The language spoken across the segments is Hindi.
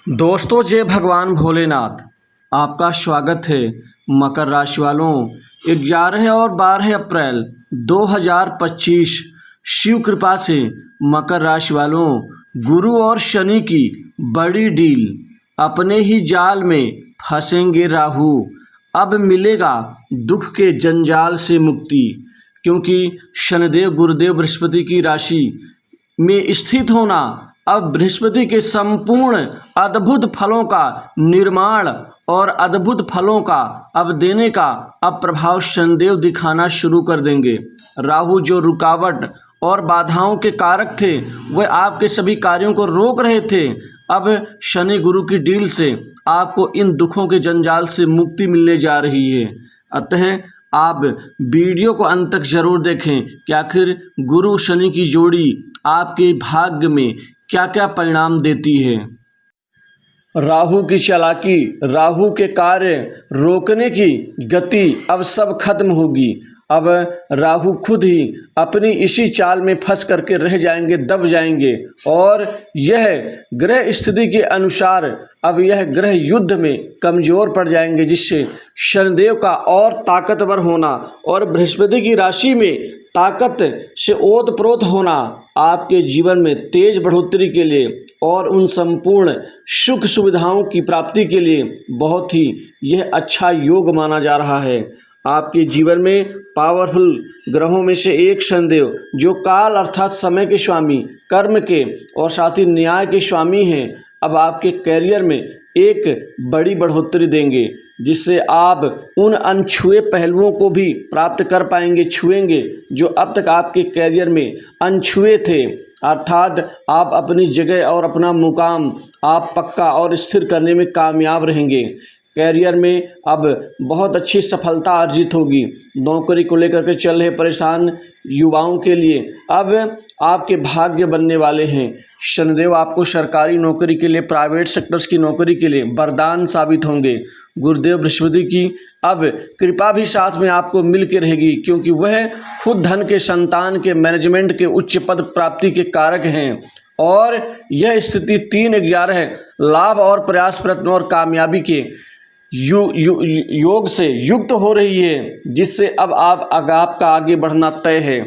दोस्तों, जय भगवान भोलेनाथ। आपका स्वागत है। मकर राशि वालों, 11 और 12 अप्रैल 2025 शिव कृपा से मकर राशि वालों, गुरु और शनि की बड़ी डील। अपने ही जाल में फंसेंगे राहु। अब मिलेगा दुख के जंजाल से मुक्ति, क्योंकि शनिदेव गुरुदेव बृहस्पति की राशि में स्थित होना अब बृहस्पति के संपूर्ण अद्भुत फलों का निर्माण और अद्भुत फलों का अब देने का अब प्रभाव शनिदेव दिखाना शुरू कर देंगे। राहु जो रुकावट और बाधाओं के कारक थे, वह आपके सभी कार्यों को रोक रहे थे। अब शनि गुरु की डील से आपको इन दुखों के जंजाल से मुक्ति मिलने जा रही है। अतः आप वीडियो को अंत तक जरूर देखें कि आखिर गुरु शनि की जोड़ी आपके भाग्य में क्या क्या परिणाम देती है। राहु की चालाकी, राहु के कार्य रोकने की गति अब सब खत्म होगी। अब राहु खुद ही अपनी इसी चाल में फंस करके रह जाएंगे, दब जाएंगे, और यह ग्रह स्थिति के अनुसार अब यह ग्रह युद्ध में कमजोर पड़ जाएंगे, जिससे शनिदेव का और ताकतवर होना और बृहस्पति की राशि में ताकत से ओतप्रोत होना आपके जीवन में तेज बढ़ोतरी के लिए और उन संपूर्ण सुख सुविधाओं की प्राप्ति के लिए बहुत ही यह अच्छा योग माना जा रहा है। आपके जीवन में पावरफुल ग्रहों में से एक शनिदेव, जो काल अर्थात समय के स्वामी, कर्म के और साथ ही न्याय के स्वामी हैं, अब आपके कैरियर में एक बड़ी बढ़ोतरी देंगे, जिससे आप उन अनछुए पहलुओं को भी प्राप्त कर पाएंगे, छुएंगे, जो अब तक आपके कैरियर में अनछुए थे। अर्थात आप अपनी जगह और अपना मुकाम आप पक्का और स्थिर करने में कामयाब रहेंगे। कैरियर में अब बहुत अच्छी सफलता अर्जित होगी। नौकरी को लेकर के चल रहे परेशान युवाओं के लिए अब आपके भाग्य बनने वाले हैं। शनिदेव आपको सरकारी नौकरी के लिए, प्राइवेट सेक्टर्स की नौकरी के लिए वरदान साबित होंगे। गुरुदेव बृहस्पति की अब कृपा भी साथ में आपको मिल के रहेगी, क्योंकि वह खुद धन के, संतान के, मैनेजमेंट के, उच्च पद प्राप्ति के कारक हैं। और यह स्थिति 3-11 लाभ और प्रयास, प्रयत्न और कामयाबी के योग से युक्त हो रही है, जिससे अब आपका आगे बढ़ना तय है।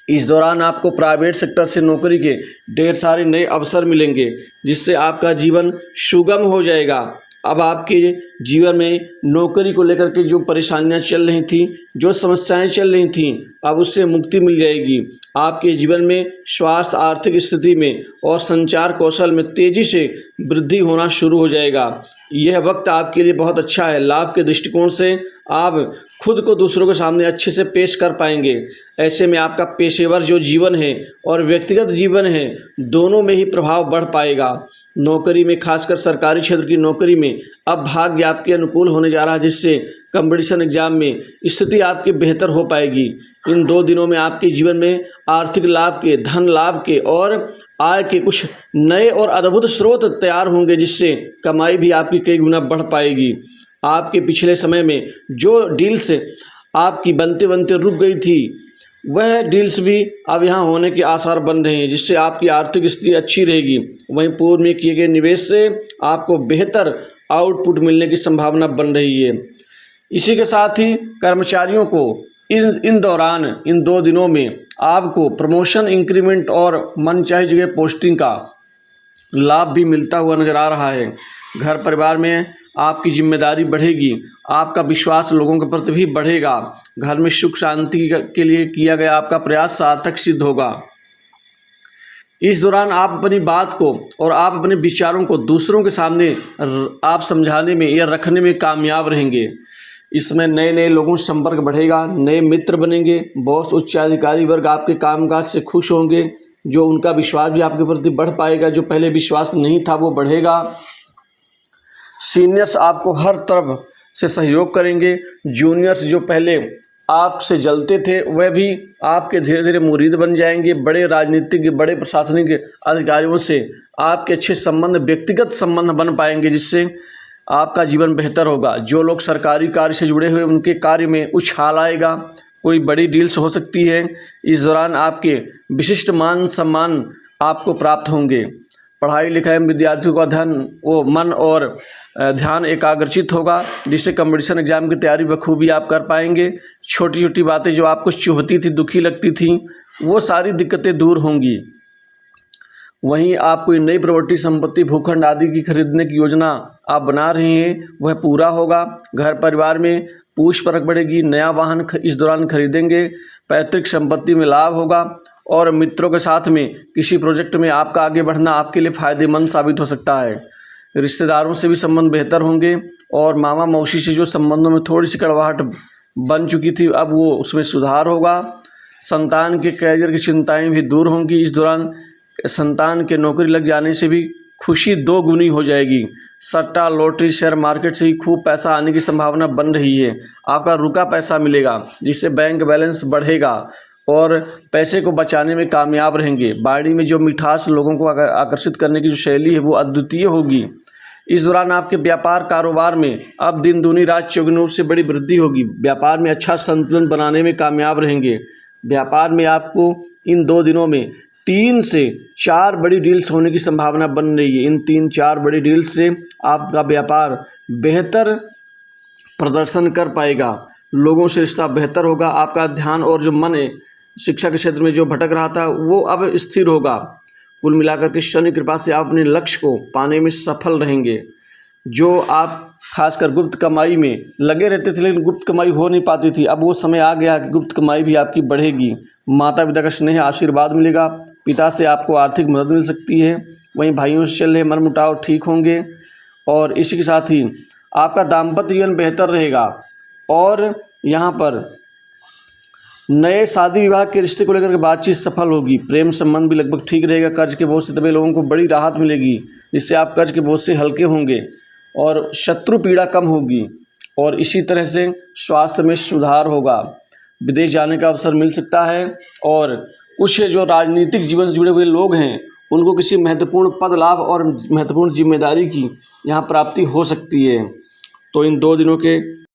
इस दौरान आपको प्राइवेट सेक्टर से नौकरी के ढेर सारे नए अवसर मिलेंगे, जिससे आपका जीवन सुगम हो जाएगा। अब आपके जीवन में नौकरी को लेकर के जो परेशानियां चल रही थी, जो समस्याएं चल रही थीं, अब उससे मुक्ति मिल जाएगी। आपके जीवन में स्वास्थ्य, आर्थिक स्थिति में और संचार कौशल में तेजी से वृद्धि होना शुरू हो जाएगा। यह वक्त आपके लिए बहुत अच्छा है। लाभ के दृष्टिकोण से आप खुद को दूसरों के सामने अच्छे से पेश कर पाएंगे। ऐसे में आपका पेशेवर जो जीवन है और व्यक्तिगत जीवन है, दोनों में ही प्रभाव बढ़ पाएगा। नौकरी में, खासकर सरकारी क्षेत्र की नौकरी में अब भाग्य आपके अनुकूल होने जा रहा है, जिससे कंपटीशन एग्जाम में स्थिति आपकी बेहतर हो पाएगी। इन 2 दिनों में आपके जीवन में आर्थिक लाभ के, धन लाभ के और आय के कुछ नए और अद्भुत स्रोत तैयार होंगे, जिससे कमाई भी आपकी कई गुना बढ़ पाएगी। आपके पिछले समय में जो डील्स आपकी बनते बनते रुक गई थी, वह डील्स भी अब यहाँ होने के आसार बन रहे हैं, जिससे आपकी आर्थिक स्थिति अच्छी रहेगी। वहीं पूर्व में किए गए निवेश से आपको बेहतर आउटपुट मिलने की संभावना बन रही है। इसी के साथ ही कर्मचारियों को इन दौरान, इन 2 दिनों में आपको प्रमोशन, इंक्रीमेंट और मनचाही जगह पोस्टिंग का लाभ भी मिलता हुआ नजर आ रहा है। घर परिवार में आपकी जिम्मेदारी बढ़ेगी, आपका विश्वास लोगों के प्रति भी बढ़ेगा। घर में सुख शांति के लिए किया गया आपका प्रयास सार्थक सिद्ध होगा। इस दौरान आप अपनी बात को और आप अपने विचारों को दूसरों के सामने आप समझाने में या रखने में कामयाब रहेंगे। इसमें नए नए लोगों से संपर्क बढ़ेगा, नए मित्र बनेंगे। बॉस, उच्च अधिकारी वर्ग आपके कामकाज से खुश होंगे, जो उनका विश्वास भी आपके प्रति बढ़ पाएगा। जो पहले विश्वास नहीं था, वो बढ़ेगा। सीनियर्स आपको हर तरफ से सहयोग करेंगे। जूनियर्स जो पहले आपसे जलते थे, वह भी आपके धीरे धीरे मुरीद बन जाएंगे। बड़े राजनीतिक, बड़े प्रशासनिक अधिकारियों से आपके अच्छे संबंध, व्यक्तिगत संबंध बन पाएंगे, जिससे आपका जीवन बेहतर होगा। जो लोग सरकारी कार्य से जुड़े हुए, उनके कार्य में उछाल आएगा। कोई बड़ी डील्स हो सकती है। इस दौरान आपके विशिष्ट मान सम्मान आपको प्राप्त होंगे। पढ़ाई लिखाई में विद्यार्थियों का मन और ध्यान एकाग्रचित होगा, जिससे कंपटीशन एग्जाम की तैयारी बखूबी आप कर पाएंगे। छोटी छोटी बातें जो आपको चुभती थी, दुखी लगती थी, वो सारी दिक्कतें दूर होंगी। वहीं आप कोई नई प्रॉपर्टी, संपत्ति, भूखंड आदि की खरीदने की योजना आप बना रहे हैं, वह पूरा होगा। घर परिवार में पूछ परख बढ़ेगी। नया वाहन इस दौरान खरीदेंगे। पैतृक संपत्ति में लाभ होगा और मित्रों के साथ में किसी प्रोजेक्ट में आपका आगे बढ़ना आपके लिए फायदेमंद साबित हो सकता है। रिश्तेदारों से भी संबंध बेहतर होंगे और मामा मौसी से जो संबंधों में थोड़ी सी कड़वाहट बन चुकी थी, अब वो उसमें सुधार होगा। संतान के करियर की चिंताएं भी दूर होंगी। इस दौरान संतान के नौकरी लग जाने से भी खुशी 2 गुनी हो जाएगी। सट्टा, लॉटरी, शेयर मार्केट से भी खूब पैसा आने की संभावना बन रही है। आपका रुका पैसा मिलेगा, जिससे बैंक बैलेंस बढ़ेगा और पैसे को बचाने में कामयाब रहेंगे। बाड़ी में जो मिठास लोगों को आकर्षित करने की जो शैली है, वो अद्वितीय होगी। इस दौरान आपके व्यापार कारोबार में अब दिन दूनी रात चौगुनी रूप से बड़ी वृद्धि होगी। व्यापार में अच्छा संतुलन बनाने में कामयाब रहेंगे। व्यापार में आपको इन 2 दिनों में 3 से 4 बड़ी डील्स होने की संभावना बन रही है। इन 3-4 बड़ी डील्स से आपका व्यापार बेहतर प्रदर्शन कर पाएगा। लोगों से रिश्ता बेहतर होगा। आपका ध्यान और जो मन है शिक्षा के क्षेत्र में जो भटक रहा था, वो अब स्थिर होगा। कुल मिलाकर के शनि कृपा से आप अपने लक्ष्य को पाने में सफल रहेंगे। जो आप खासकर गुप्त कमाई में लगे रहते थे, लेकिन गुप्त कमाई हो नहीं पाती थी, अब वो समय आ गया कि गुप्त कमाई भी आपकी बढ़ेगी। माता पिता का स्नेह आशीर्वाद मिलेगा। पिता से आपको आर्थिक मदद मिल सकती है। वहीं भाइयों से चल रहे मनमुटाव ठीक होंगे और इसी के साथ ही आपका दाम्पत्य जीवन बेहतर रहेगा। और यहाँ पर नए शादी विवाह के रिश्ते को लेकर के बातचीत सफल होगी। प्रेम संबंध भी लगभग ठीक रहेगा। कर्ज के बोझ से दबे लोगों को बड़ी राहत मिलेगी, जिससे आप कर्ज के बोझ से हल्के होंगे और शत्रु पीड़ा कम होगी। और इसी तरह से स्वास्थ्य में सुधार होगा। विदेश जाने का अवसर मिल सकता है और कुछ जो राजनीतिक जीवन से जुड़े हुए लोग हैं, उनको किसी महत्वपूर्ण पद लाभ और महत्वपूर्ण जिम्मेदारी की यहाँ प्राप्ति हो सकती है। तो इन 2 दिनों के